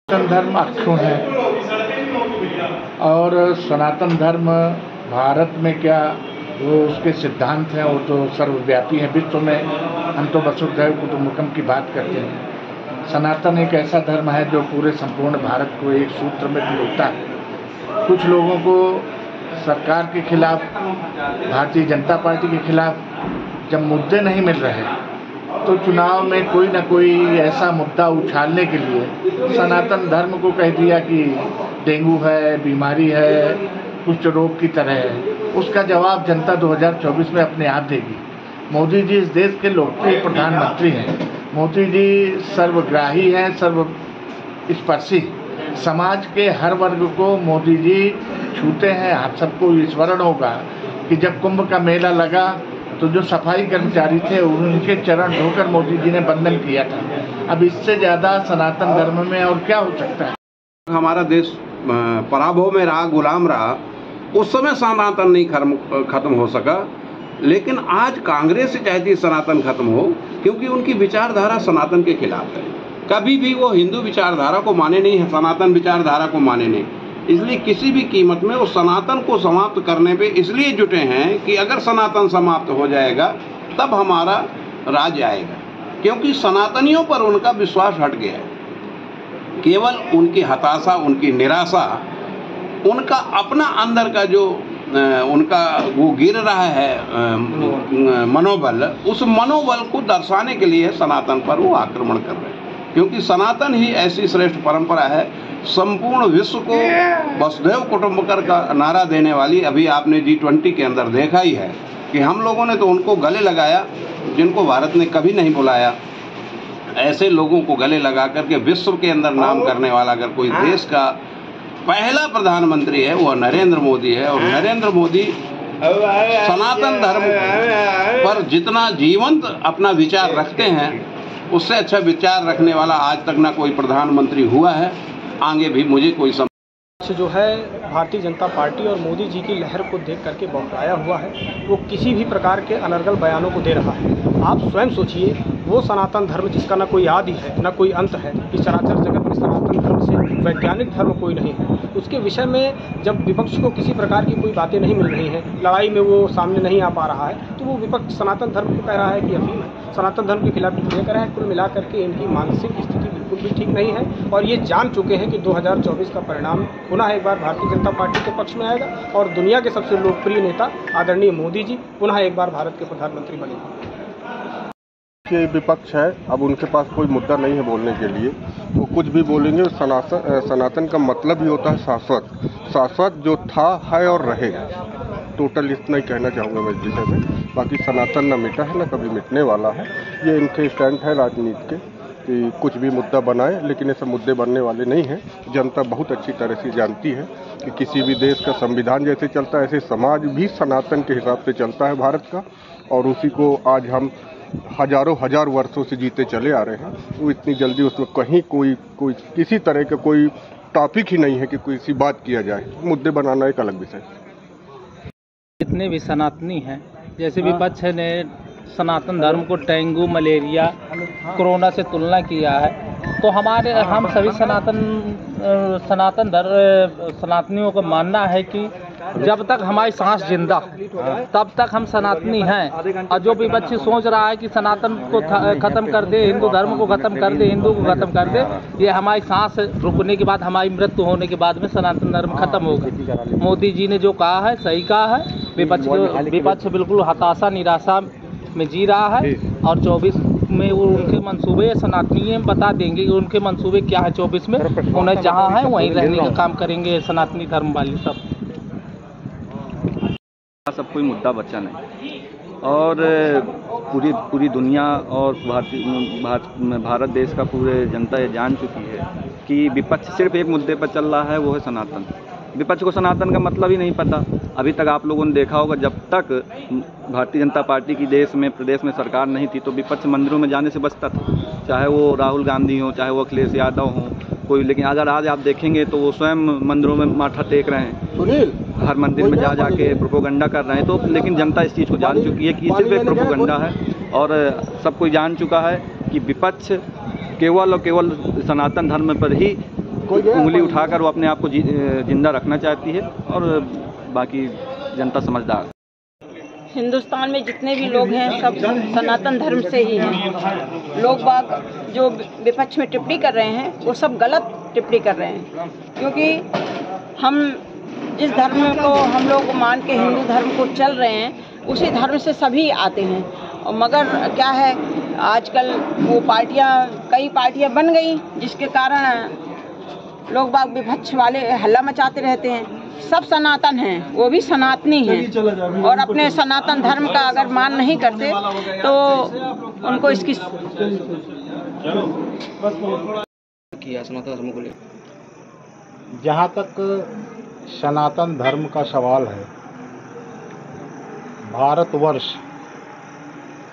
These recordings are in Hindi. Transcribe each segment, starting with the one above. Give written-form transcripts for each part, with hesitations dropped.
सनातन धर्म अक्षुण्ण है और सनातन धर्म भारत में क्या जो उसके सिद्धांत हैं वो तो सर्वव्यापी हैं विश्व में। हम तो वसुधैव कुटुम्बकम की बात करते हैं। सनातन एक ऐसा धर्म है जो पूरे संपूर्ण भारत को एक सूत्र में पिरोता है। कुछ लोगों को सरकार के खिलाफ, भारतीय जनता पार्टी के खिलाफ जब मुद्दे नहीं मिल रहे तो चुनाव में कोई ना कोई ऐसा मुद्दा उछालने के लिए सनातन धर्म को कह दिया कि डेंगू है, बीमारी है, कुछ रोग की तरह है। उसका जवाब जनता 2024 में अपने आप देगी। मोदी जी इस देश के लोकप्रिय प्रधानमंत्री हैं। मोदी जी सर्वग्राही हैं, सर्वस्पर्शी। समाज के हर वर्ग को मोदी जी छूते हैं। आप सबको स्मरण होगा कि जब कुंभ का मेला लगा तो जो सफाई कर्मचारी थे उनके चरण धोकर मोदी जी ने वंदन किया था। अब इससे ज़्यादा सनातन धर्म में और क्या हो सकता है। हमारा देश पराभव में रहा, गुलाम रहा, उस समय सनातन नहीं खत्म हो सका। लेकिन आज कांग्रेस से चाहती है सनातन खत्म हो, क्योंकि उनकी विचारधारा सनातन के खिलाफ है। कभी भी वो हिंदू विचारधारा को माने नहीं है, सनातन विचारधारा को माने नहीं। इसलिए किसी भी कीमत में वो सनातन को समाप्त करने पे इसलिए जुटे हैं कि अगर सनातन समाप्त हो जाएगा तब हमारा राज आएगा, क्योंकि सनातनियों पर उनका विश्वास हट गया है। केवल उनकी हताशा, उनकी निराशा, उनका अपना अंदर का जो उनका वो गिर रहा है मनोबल, उस मनोबल को दर्शाने के लिए सनातन पर वो आक्रमण कर रहे हैं। क्योंकि सनातन ही ऐसी श्रेष्ठ परंपरा है, संपूर्ण विश्व को वसुधैव कुटुम्बकम का नारा देने वाली। अभी आपने G20 के अंदर देखा ही है कि हम लोगों ने तो उनको गले लगाया जिनको भारत ने कभी नहीं बुलाया। ऐसे लोगों को गले लगा करके विश्व के अंदर नाम करने वाला अगर कोई देश का पहला प्रधानमंत्री है वो नरेंद्र मोदी है। और नरेंद्र मोदी सनातन धर्म पर जितना जीवंत अपना विचार रखते हैं, उससे अच्छा विचार रखने वाला आज तक ना कोई प्रधानमंत्री हुआ है, आगे भी मुझे कोई जो है भारतीय जनता पार्टी और मोदी जी की लहर को देख करके बौखलाया हुआ है। वो किसी भी प्रकार के अनर्गल बयानों को दे रहा है। आप स्वयं सोचिए, वो सनातन धर्म जिसका ना कोई आदि है ना कोई अंत है, इस चराचर जगत में सनातन धर्म से वैज्ञानिक धर्म कोई नहीं है। उसके विषय में जब विपक्ष को किसी प्रकार की कोई बातें नहीं मिल रही हैं, लड़ाई में वो सामने नहीं आ पा रहा है, तो वो विपक्ष सनातन धर्म को कह रहा है कि अफीम है, सनातन धर्म के खिलाफ लेकर है। कुल मिला करके इनकी मानसिक स्थिति बिल्कुल भी ठीक नहीं है और ये जान चुके हैं कि 2024 का परिणाम पुनः एक बार भारतीय जनता पार्टी के पक्ष में आएगा और दुनिया के सबसे लोकप्रिय नेता आदरणीय मोदी जी पुनः एक बार भारत के प्रधानमंत्री बनेंगे। के विपक्ष है, अब उनके पास कोई मुद्दा नहीं है बोलने के लिए। वो कुछ भी बोलेंगे। सनातन का मतलब ही होता है शाश्वत। शाश्वत जो था, है और रहेगा। टोटल इतना ही कहना चाहूँगा मैं इस विषय में। बाकी सनातन न मिटा है, न कभी मिटने वाला है। ये इनके स्टैंड है राजनीति के कि कुछ भी मुद्दा बनाए, लेकिन ऐसे मुद्दे बनने वाले नहीं हैं। जनता बहुत अच्छी तरह से जानती है कि किसी भी देश का संविधान जैसे चलता है, ऐसे समाज भी सनातन के हिसाब से चलता है भारत का, और उसी को आज हम हजार वर्षों से जीते चले आ रहे हैं। वो इतनी जल्दी उसमें कहीं कोई किसी तरह का कोई टॉपिक ही नहीं है कि कोई सी बात किया जाए। मुद्दे बनाना एक अलग विषय। जितने भी सनातनी हैं, जैसे विपक्ष ने सनातन धर्म को डेंगू, मलेरिया, कोरोना से तुलना किया है, तो हम सभी सनातनियों को मानना है कि जब तक हमारी सांस जिंदा तब तक हम सनातनी हैं। और जो विपक्ष सोच रहा है कि सनातन को खत्म कर दे, हिंदू धर्म को खत्म कर दे, हिंदू को खत्म कर दे, ये हमारी सांस रुकने के बाद, हमारी मृत्यु होने के बाद में सनातन धर्म खत्म होगा। मोदी जी ने जो कहा है सही कहा है। विपक्ष बिल्कुल हताशा, निराशा में जी रहा है और 24 में वो उनके मंसूबे सनातनी बता देंगे कि उनके मंसूबे क्या है। 24 में उन्हें जहाँ है वहीं रहने का काम करेंगे सनातनी धर्म वाले सब कोई मुद्दा बचा नहीं। और पूरी दुनिया और भारत देश का पूरे जनता ये जान चुकी है कि विपक्ष सिर्फ एक मुद्दे पर चल रहा है, वो है सनातन। विपक्ष को सनातन का मतलब ही नहीं पता। अभी तक आप लोगों ने देखा होगा, जब तक भारतीय जनता पार्टी की प्रदेश में सरकार नहीं थी तो विपक्ष मंदिरों में जाने से बचता था, चाहे वो राहुल गांधी हो, चाहे वो अखिलेश यादव हो कोई। लेकिन अगर आज आप देखेंगे तो वो स्वयं मंदिरों में माथा टेक रहे हैं, हर मंदिर में जाके प्रोपोगंडा कर रहे हैं। तो लेकिन जनता इस चीज़ को जान चुकी है कि ये सिर्फ एक प्रोपोगंडा है और सब कोई जान चुका है कि विपक्ष केवल और केवल सनातन धर्म पर ही उंगली उठाकर वो अपने आप को जिंदा रखना चाहती है, और बाकी जनता समझदार। हिंदुस्तान में जितने भी लोग हैं सब सनातन धर्म से ही हैं। लोग बाग जो विपक्ष में टिप्पणी कर रहे हैं वो सब गलत टिप्पणी कर रहे हैं, क्योंकि हम जिस धर्म को हम लोग मान के हिंदू धर्म को चल रहे हैं उसी धर्म से सभी आते हैं। और मगर क्या है, आजकल वो कई पार्टियां बन गई, जिसके कारण लोग बाग विपक्ष वाले हल्ला मचाते रहते हैं। सब सनातन हैं, वो भी सनातनी हैं, और अपने सनातन धर्म का अगर मान नहीं करते तो उनको इसकी सनातन धर्म को लेकर जहाँ तक सनातन धर्म का सवाल है, भारतवर्ष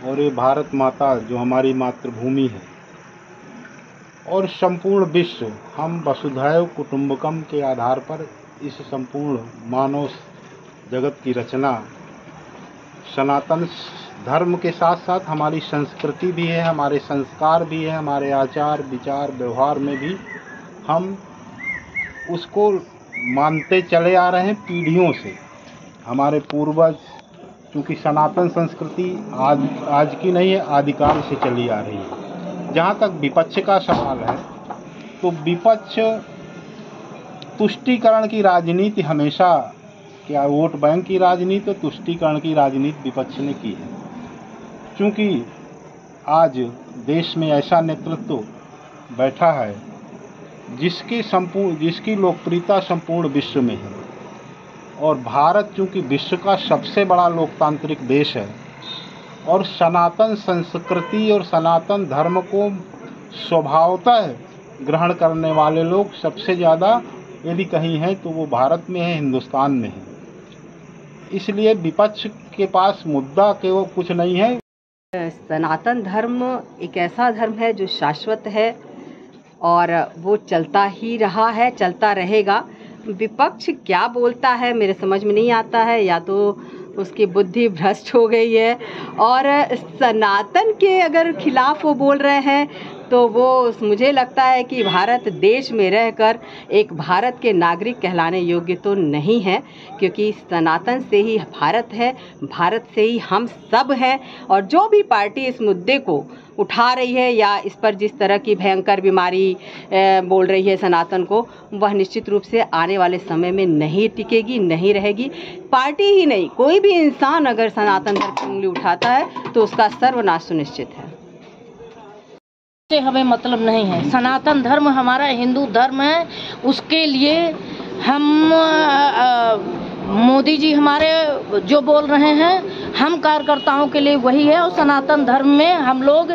और ये भारत माता जो हमारी मातृभूमि है और संपूर्ण विश्व, हम वसुधैव कुटुंबकम के आधार पर इस संपूर्ण मानव जगत की रचना सनातन धर्म के साथ साथ हमारी संस्कृति भी है, हमारे संस्कार भी है, हमारे आचार विचार व्यवहार में भी हम उसको मानते चले आ रहे हैं पीढ़ियों से। हमारे पूर्वज, क्योंकि सनातन संस्कृति आज की नहीं है, आदिकाल से चली आ रही है। जहाँ तक विपक्ष का सवाल है, तो विपक्ष तुष्टीकरण की राजनीति हमेशा, क्या वोट बैंक की राजनीति और तुष्टीकरण की राजनीति विपक्ष ने की है। क्योंकि आज देश में ऐसा नेतृत्व बैठा है जिसकी लोकप्रियता संपूर्ण विश्व में है, और भारत चूँकि विश्व का सबसे बड़ा लोकतांत्रिक देश है और सनातन संस्कृति और सनातन धर्म को स्वभावतः ग्रहण करने वाले लोग सबसे ज़्यादा यदि कहीं हैं तो वो भारत में है, हिंदुस्तान में है। इसलिए विपक्ष के पास मुद्दा केवल कुछ नहीं है। सनातन धर्म एक ऐसा धर्म है जो शाश्वत है और वो चलता ही रहा है, चलता रहेगा। विपक्ष क्या बोलता है मेरे समझ में नहीं आता है, या तो उसकी बुद्धि भ्रष्ट हो गई है, और सनातन के अगर खिलाफ वो बोल रहे हैं तो वो मुझे लगता है कि भारत देश में रहकर एक भारत के नागरिक कहलाने योग्य तो नहीं है, क्योंकि सनातन से ही भारत है, भारत से ही हम सब हैं। और जो भी पार्टी इस मुद्दे को उठा रही है या इस पर जिस तरह की भयंकर बीमारी बोल रही है सनातन को, वह निश्चित रूप से आने वाले समय में नहीं टिकेगी, नहीं रहेगी। पार्टी ही नहीं, कोई भी इंसान अगर सनातन धर्म की उंगली उठाता है तो उसका सर्वनाश सुनिश्चित है। से हमें मतलब नहीं है। सनातन धर्म हमारा हिंदू धर्म है, उसके लिए हम मोदी जी हमारे जो बोल रहे हैं हम कार्यकर्ताओं के लिए वही है। और सनातन धर्म में हम लोग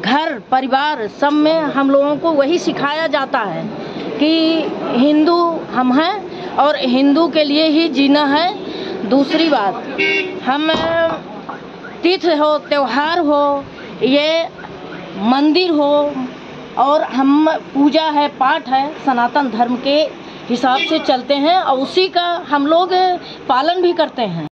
घर परिवार सब में हम लोगों को वही सिखाया जाता है कि हिंदू हम हैं और हिंदू के लिए ही जीना है। दूसरी बात, हम तीर्थ हो, त्यौहार हो, ये मंदिर हो, और हम पूजा है, पाठ है, सनातन धर्म के हिसाब से चलते हैं और उसी का हम लोग पालन भी करते हैं।